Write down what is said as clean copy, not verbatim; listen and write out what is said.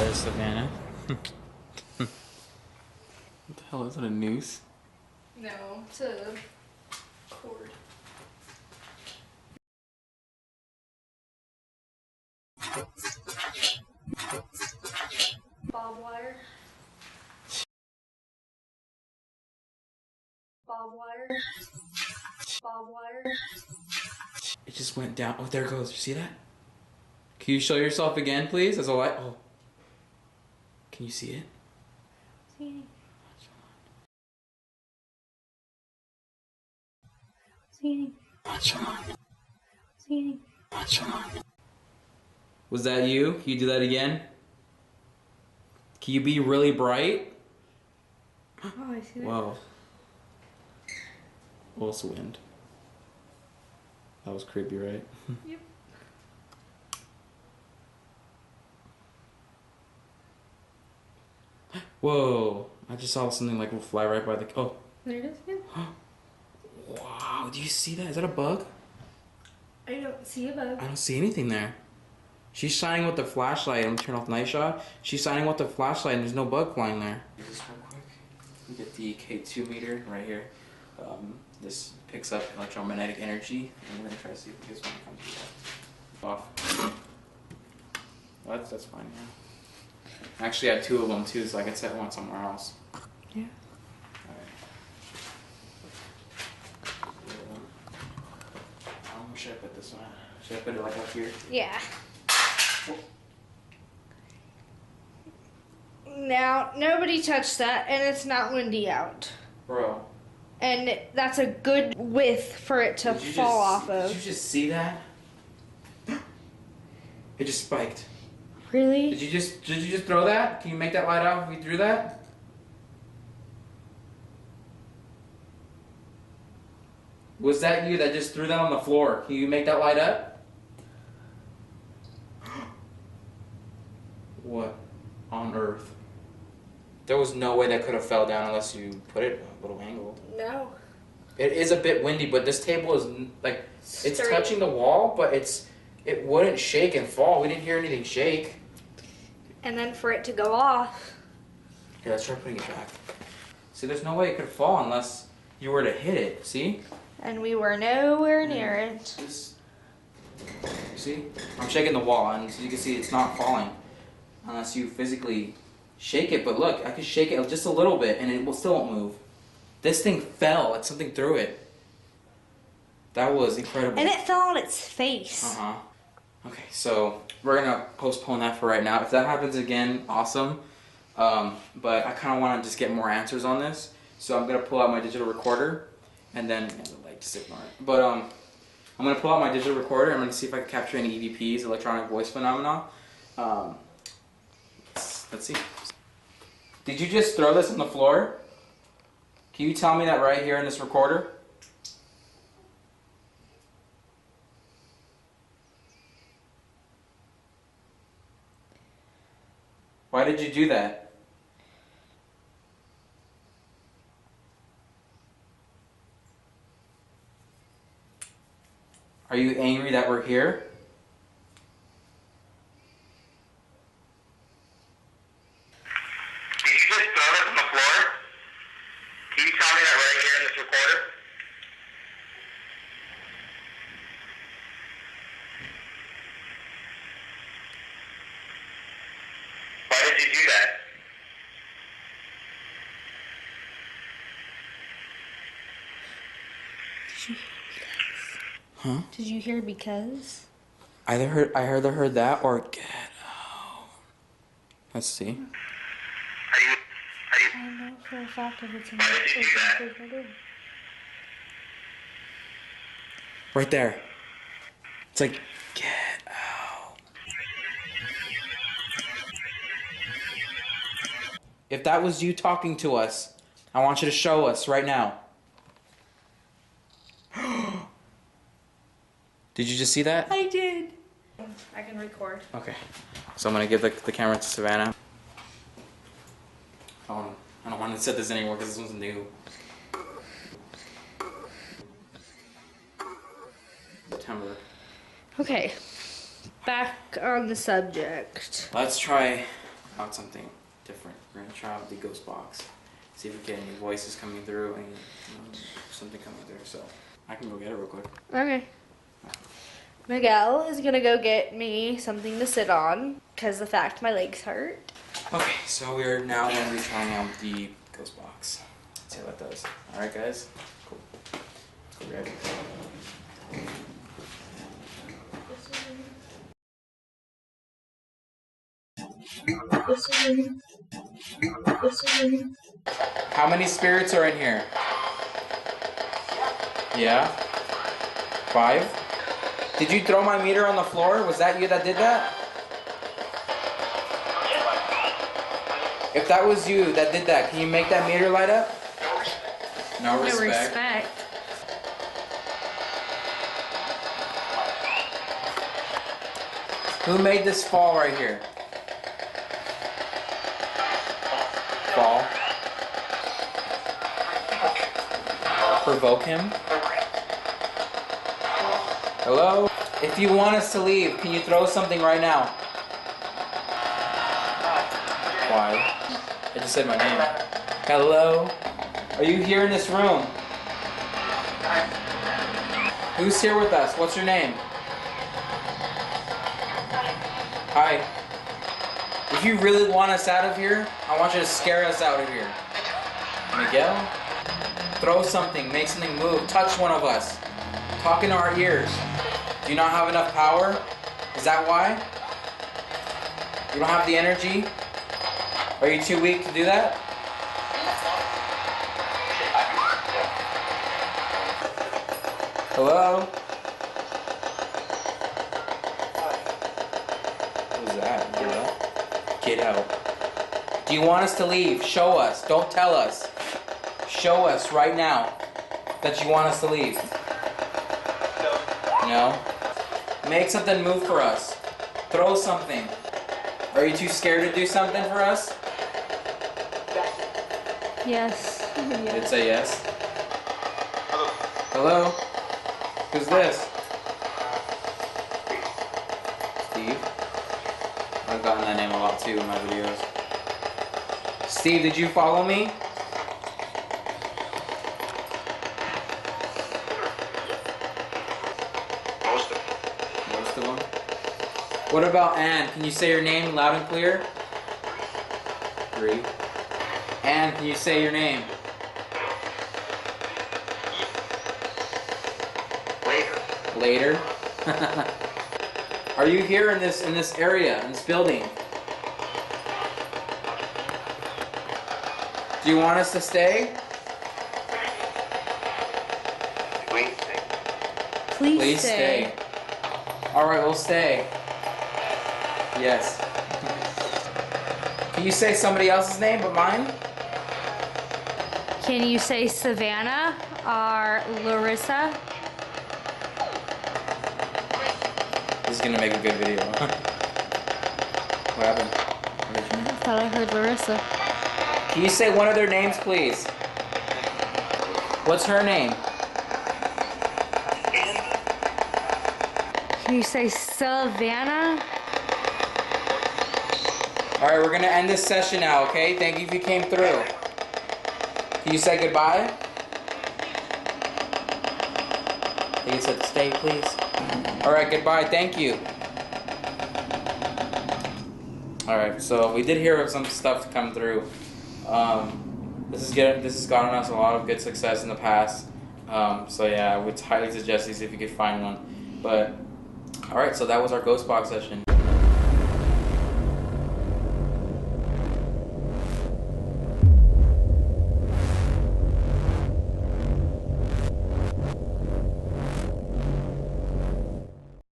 that is, Savannah. What the hell is it, a noose? No, it's a cord. Bob wire. Bob wire. Bob wire. It just went down. Oh, there it goes. You see that? Can you show yourself again, please? As a light. Oh. Can you see it? See. See. See. Was that you? Can you do that again? Can you be really bright? Oh, I see that. Wow. Well, it's wind. That was creepy, right? Yep. Whoa. I just saw something like fly right by the... Oh. There it is again. Wow. Do you see that? Is that a bug? I don't see a bug. I don't see anything there. She's shining with the flashlight. I'm gonna turn off night shot. She's shining with the flashlight and there's no bug flying there. Use this real quick. We get the K2 meter right here. This picks up electromagnetic energy. And we're gonna try to see if this one comes off. Well, that's fine, yeah. I actually had two of them too, so I could set one somewhere else. Yeah. Where should I put this one? Should I put it like up here? Yeah. Now, nobody touched that, and it's not windy out. Bro. And that's a good width for it to fall off of. Did you just see that? It just spiked. Really? Did you just throw that? Can you make that light off if you threw that? Was that you that just threw that on the floor? Can you make that light up? What on earth? There was no way that could have fell down unless you put it a little angled. No. It is a bit windy, but this table is like, it's Straight. touching the wall, but it wouldn't shake and fall. We didn't hear anything shake. And then for it to go off. Here, let's try putting it back. See, there's no way it could fall unless you were to hit it. See? And we were nowhere near it. You see? I'm shaking the wall, and so you can see it's not falling unless you physically shake it. But look, I can shake it just a little bit, and it will still won't move. This thing fell, like something threw it. That was incredible. And it fell on its face. Uh-huh. Okay, so we're gonna postpone that for right now. If that happens again, awesome. But I kind of want to just get more answers on this. So I'm gonna pull out my digital recorder, and then like just ignore it. But I'm gonna pull out my digital recorder. I'm gonna see if I can capture any EVPs, electronic voice phenomena. Let's see. Did you just throw this on the floor? Can you tell me that right here in this recorder? Why did you do that? Are you angry that we're here? Did you just throw this on the floor? Can you tell me that right here in this recorder? Why did you do that? Huh? Did you hear because? I either heard that or get out. Let's see. I don't know for a fact if it's in Why did you do that? the Right there. It's like, get out. If that was you talking to us, I want you to show us right now. Did you just see that? I did. I can record. Okay. So I'm going to give the camera to Savannah. I don't want to set this anymore because this one's new. September. Okay. Back on the subject. Let's try out something different. We're gonna try out the ghost box. See if we get any voices coming through, any something coming through. So I can go get it real quick. Okay. Miguel is gonna go get me something to sit on because the fact my legs hurt. Okay, so we're now going to be trying out the ghost box. Let's see how that does. All right, guys. Cool. Let's go grab it. How many spirits are in here? Yeah? 5? Did you throw my meter on the floor? Was that you that did that? If that was you that did that, can you make that meter light up? No respect. Who made this fall right here? Fall. Provoke him. Hello? If you want us to leave, can you throw something right now? Why? I just said my name. Hello? Are you here in this room? Who's here with us? What's your name? Hi. If you really want us out of here, I want you to scare us out of here. Miguel? Throw something, make something move, touch one of us. Talk in our ears. Do you not have enough power? Is that why? You don't have the energy? Are you too weak to do that? Hello? What was that? Get out. Do you want us to leave? Show us. Don't tell us. Show us right now that you want us to leave. No? Make something move for us. Throw something. Are you too scared to do something for us? Yes. You did say yes. Hello? Who's this? Steve? I've gotten that name a lot too in my videos. Steve, did you follow me? Most of them. What about Anne? Can you say your name loud and clear? 3. Anne, can you say your name? Later. Are you here in this area, in this building? Do you want us to stay? Please stay. All right, we'll stay. Yes. Can you say somebody else's name but mine? Can you say Savannah or Larissa? This is gonna make a good video. What happened? I thought I heard Larissa. Can you say one of their names, please? What's her name? Can you say Savannah? All right, we're gonna end this session now, okay? Thank you if you came through. Can you say goodbye? You said stay, please. All right, goodbye. Thank you. All right, so we did hear some stuff come through. This has gotten us a lot of good success in the past. So yeah, I would highly suggest these if you could find one. But all right, so that was our ghost box session.